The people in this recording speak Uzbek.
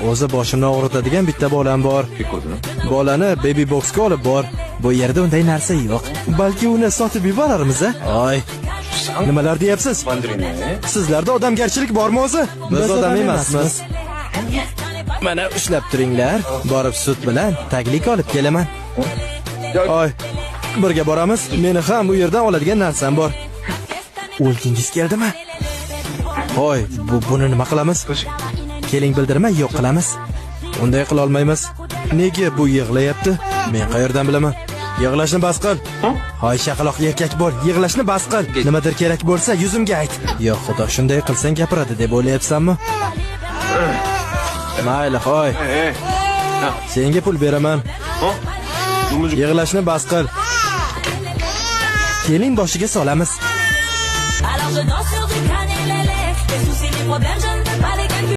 O'zi boshimni og'ritadigan bitta bolam bor. Bolani baby boxga olib bor. Bu yerda unday narsa yo'q. Balki uni sotib yuborarmiz-a? Oy. Nimalar deyapsiz? Sizlarda odamgarchilik bormi o'zi? Biz odam emasmiz. Mana ushlab turinglar. Borib sut bilan taglik olib kelaman. Oy. Birga boramiz. Meni ham bu yerdan oladigan narsam bor. O'lgingiz keldimi? Hoy, buni nima qilamiz? Keling bildirmay yo'q qilamiz. Unday qila olmaymiz. Nega bu yig'layapti? Men qayerdan bilaman? Yig'lashni bas qil. Hoy chaqaloq erkak bo'l, yig'lashni bas qil. Nimadir kerak bo'lsa yuzimga ayt. Yo'q, xudo shunday qilsang gapiradi deb o'ylayapsanmi? Mayli, hoy. Senga pul beraman. Yig'lashni bas qil. Keling boshiga solamiz. Alors je danse sur du cannelele, les soucis, les problèmes, je